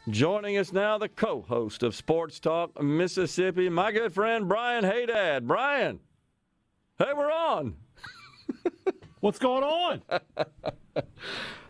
Joining us now, the co-host of Sports Talk Mississippi, my good friend Brian Hadad. Brian, hey, we're on. What's going on?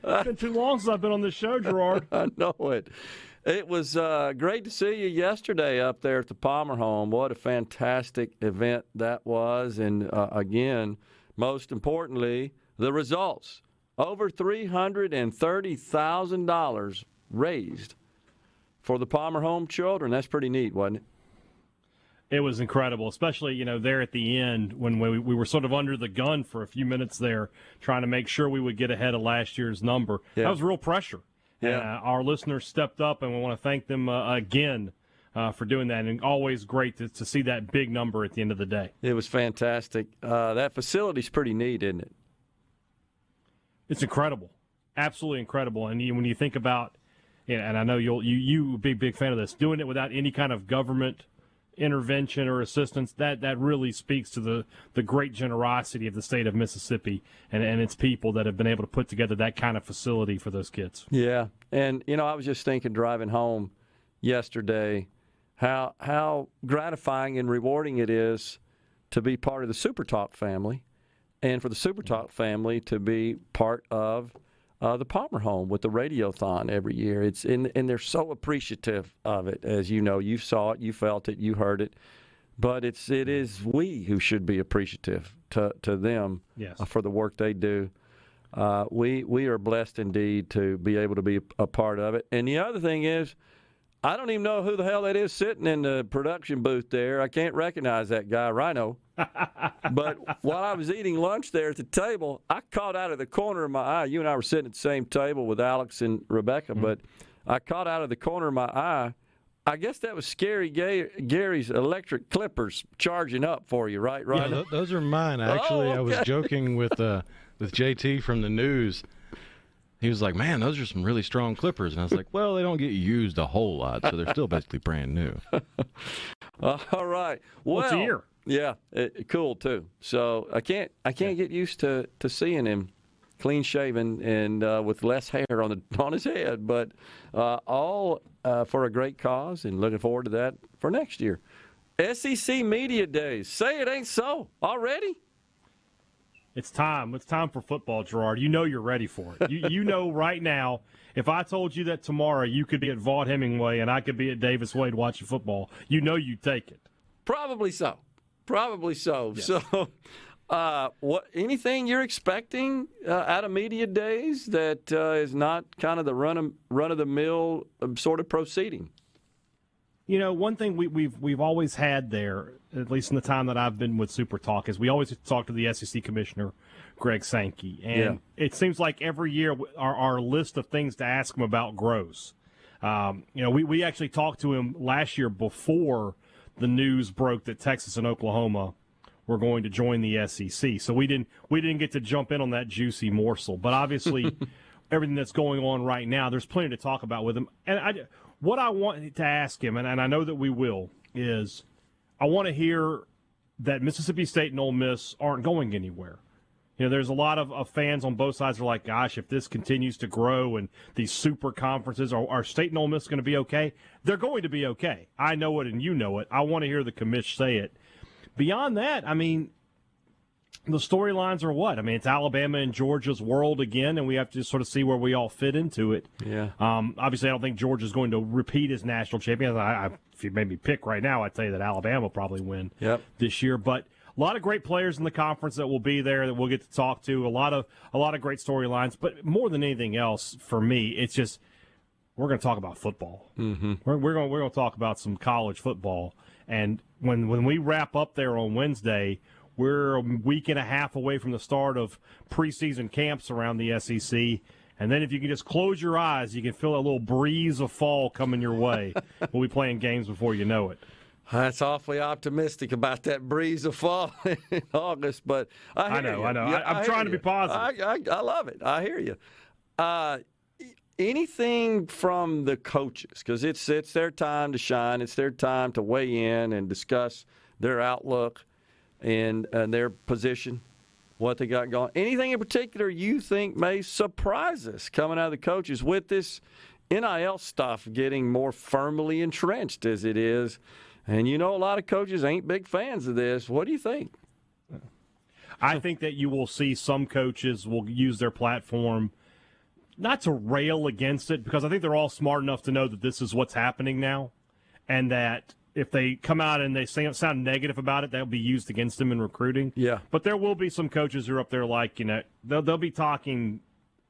It's been too long since I've been on this show, Gerard. I know it. It was great to see you yesterday up there at the Palmer home. What a fantastic event that was. And again, most importantly, the results. Over $330,000 raised for the Palmer home children. That's pretty neat, wasn't it? It was incredible, especially, there at the end when we were sort of under the gun for a few minutes there, trying to make sure we would get ahead of last year's number. Yeah. That was real pressure. Yeah. Our listeners stepped up, and we want to thank them again for doing that. And always great to see that big number at the end of the day. It was fantastic. That facility's pretty neat, isn't it? It's incredible, absolutely incredible. And when you think about, and I know you be a big fan of this, doing it without any kind of government intervention or assistance, that really speaks to the great generosity of the state of Mississippi and its people that have been able to put together that kind of facility for those kids. Yeah, and I was just thinking driving home yesterday how gratifying and rewarding it is to be part of the SuperTalk family, and for the SuperTalk family to be part of the Palmer home with the Radiothon every year. And they're so appreciative of it. As you know, you saw it, you felt it, you heard it. But it is we who should be appreciative to them. Yes. For the work they do. We are blessed indeed to be able to be a part of it. And the other thing is, I don't even know who the hell that is sitting in the production booth there. I can't recognize that guy, Rhino. But while I was eating lunch there at the table, I caught out of the corner of my eye. You and I were sitting at the same table with Alex and Rebecca, but I caught out of the corner of my eye. I guess that was Scary Gary's electric clippers charging up for you, right, Rhino? Yeah, those are mine. Actually, okay. I was joking with JT from the news. He was like, man, those are some really strong clippers. And I was like, well, they don't get used a whole lot, so they're still basically brand new. All right. Well, it's a year. Yeah, cool, too. So I can't get used to seeing him clean-shaven and with less hair on his head. But all for a great cause, and looking forward to that for next year. SEC Media Days. Say it ain't so already? It's time. It's time for football, Gerard. You know you're ready for it. You know right now, if I told you that tomorrow you could be at Vaught Hemingway and I could be at Davis Wade watching football, you know you'd take it. Probably so. Yes. So what? Anything you're expecting out of Media Days that is not kind of the run-of-the-mill sort of proceeding? One thing we've always had there, at least in the time that I've been with SuperTalk, is we always talk to the SEC Commissioner, Greg Sankey. And It seems like every year our list of things to ask him about grows. We actually talked to him last year before the news broke that Texas and Oklahoma were going to join the SEC. So we didn't get to jump in on that juicy morsel. But obviously everything that's going on right now, there's plenty to talk about with him. And what I want to ask him, and I know that we will, is I want to hear that Mississippi State and Ole Miss aren't going anywhere. There's a lot of fans on both sides who are like, gosh, if this continues to grow and these super conferences, are State and Ole Miss going to be okay? They're going to be okay. I know it and you know it. I want to hear the commish say it. Beyond that, the storylines are what? It's Alabama and Georgia's world again, and we have to sort of see where we all fit into it. Yeah. Obviously, I don't think Georgia's going to repeat as national champion. If you made me pick right now, I'd tell you that Alabama will probably win this year. But a lot of great players in the conference that will be there that we'll get to talk to. A lot of great storylines. But more than anything else, for me, it's just we're going to talk about football. Mm-hmm. We're going to talk about some college football. And when we wrap up there on Wednesday, we're a week and a half away from the start of preseason camps around the SEC. And then if you can just close your eyes, you can feel a little breeze of fall coming your way. We'll be playing games before you know it. That's awfully optimistic about that breeze of fall in August, but I know. Yeah, I'm trying to be positive. I love it. I hear you. Anything from the coaches, because it's their time to shine. It's their time to weigh in and discuss their outlook and their position, what they got going. Anything in particular you think may surprise us coming out of the coaches with this NIL stuff getting more firmly entrenched as it is. And a lot of coaches ain't big fans of this. What do you think? I think that you will see some coaches will use their platform not to rail against it, because I think they're all smart enough to know that this is what's happening now, and that if they come out and they sound negative about it, that'll be used against them in recruiting. Yeah. But there will be some coaches who are up there like, they'll be talking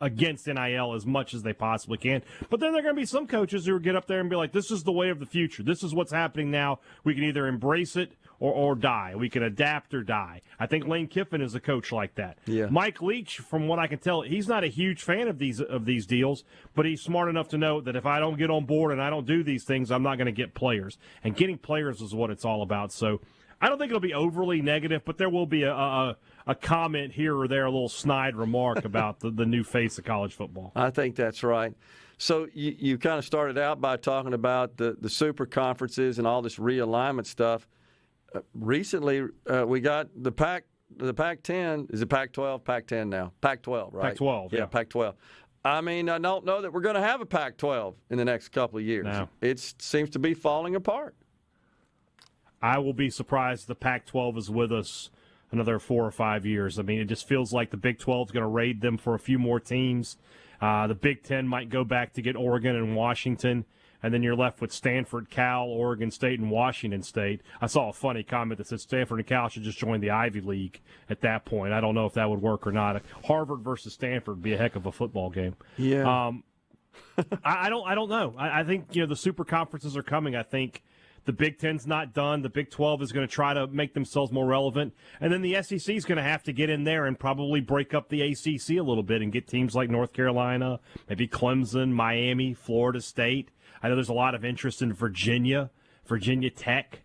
against NIL as much as they possibly can. But then there are going to be some coaches who will get up there and be like, this is the way of the future. This is what's happening now. We can either embrace it or die. We can adapt or die. I think Lane Kiffin is a coach like that. Yeah. Mike Leach, from what I can tell, he's not a huge fan of these deals, but he's smart enough to know that if I don't get on board and I don't do these things, I'm not going to get players. And getting players is what it's all about. So I don't think it'll be overly negative, but there will be a comment here or there, a little snide remark about the new face of college football. I think that's right. So you kind of started out by talking about the super conferences and all this realignment stuff. Recently, we got the Pac-10. Is it Pac-12? Pac-10 now. Pac-12, right? Pac-12, yeah. Pac-12. I mean, I don't know that we're going to have a Pac-12 in the next couple of years. No. It seems to be falling apart. I will be surprised if the Pac-12 is with us another 4 or 5 years. I mean, it just feels like the Big 12 is going to raid them for a few more teams. The Big 10 might go back to get Oregon and Washington, and then you're left with Stanford, Cal, Oregon State, and Washington State. I saw a funny comment that said Stanford and Cal should just join the Ivy League at that point. I don't know if that would work or not. Harvard versus Stanford would be a heck of a football game. Yeah. I don't know. I think the super conferences are coming. I think the Big Ten's not done. The Big 12 is going to try to make themselves more relevant. And then the SEC is going to have to get in there and probably break up the ACC a little bit and get teams like North Carolina, maybe Clemson, Miami, Florida State. I know there's a lot of interest in Virginia Tech.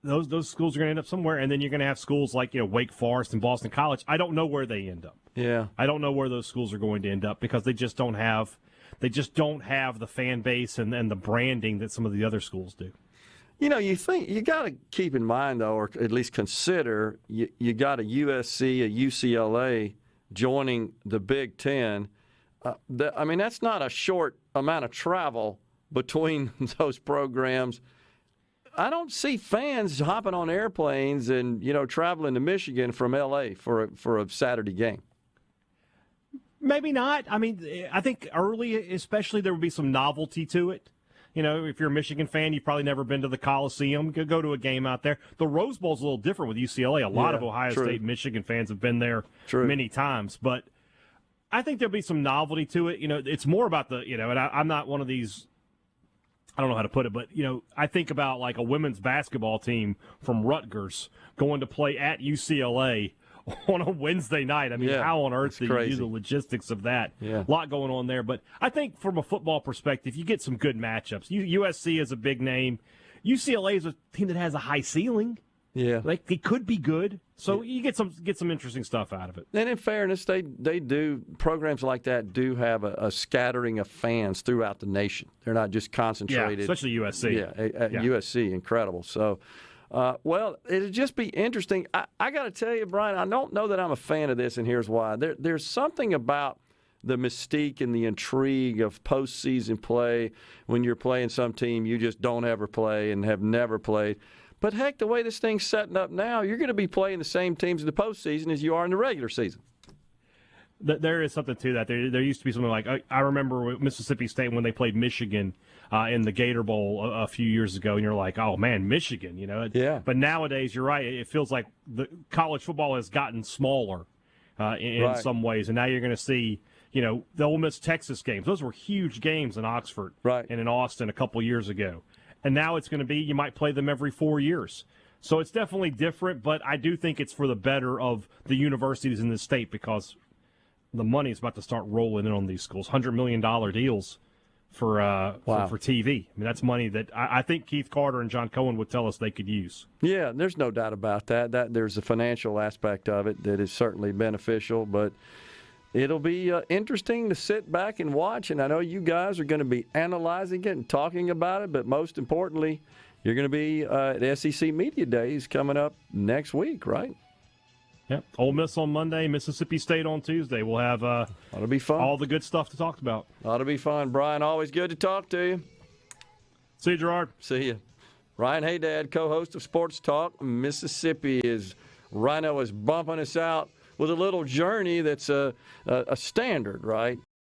Those schools are going to end up somewhere. And then you're going to have schools like Wake Forest and Boston College. I don't know where they end up. Yeah. I don't know where those schools are going to end up because they just don't have the fan base and the branding that some of the other schools do. You think you got to keep in mind, though, or at least consider, you got a USC, a UCLA joining the Big Ten. That's not a short amount of travel between those programs. I don't see fans hopping on airplanes and traveling to Michigan from L.A. for a Saturday game. Maybe not. I mean, I think early, especially, there would be some novelty to it. If you're a Michigan fan, you've probably never been to the Coliseum. Go to a game out there. The Rose Bowl's a little different with UCLA. A lot of Ohio State and Michigan fans have been there many times. But I think there'll be some novelty to it. It's more about and I'm not one of these, I don't know how to put it, but, I think about like a women's basketball team from Rutgers going to play at UCLA on a Wednesday night. I mean, how on earth do you do the logistics of that? Yeah. A lot going on there. But I think from a football perspective, you get some good matchups. USC is a big name. UCLA is a team that has a high ceiling. Yeah. Like, it could be good. So you get some interesting stuff out of it. And in fairness, they do, programs like that do have a scattering of fans throughout the nation. They're not just concentrated. Yeah, especially USC. Yeah, USC, incredible. So, it'll just be interesting. I got to tell you, Brian, I don't know that I'm a fan of this, and here's why. There's something about the mystique and the intrigue of postseason play when you're playing some team you just don't ever play and have never played. But, heck, the way this thing's setting up now, you're going to be playing the same teams in the postseason as you are in the regular season. There is something to that. There used to be something like, I remember Mississippi State when they played Michigan in the Gator Bowl a few years ago, and you're like, oh, man, Michigan, Yeah. But nowadays, you're right, it feels like the college football has gotten smaller in some ways, and now you're going to see, the Ole Miss Texas games. Those were huge games in Oxford and in Austin a couple years ago. And now it's going to be, you might play them every 4 years. So it's definitely different, but I do think it's for the better of the universities in the state because the money is about to start rolling in on these schools. $100 million deals for TV. I mean, that's money that I think Keith Carter and John Cohen would tell us they could use. Yeah, there's no doubt about that. There's a financial aspect of it that is certainly beneficial, but it'll be interesting to sit back and watch, and I know you guys are going to be analyzing it and talking about it, but most importantly, you're going to be at SEC Media Days coming up next week, right? Yep. Ole Miss on Monday, Mississippi State on Tuesday. We'll have That'll be fun. all the good stuff to talk about. Ought to be fun. Brian, always good to talk to you. See you, Gerard. See you. Ryan Hadad, co-host of Sports Talk Mississippi. Rhino is bumping us out with a little journey that's a standard, right?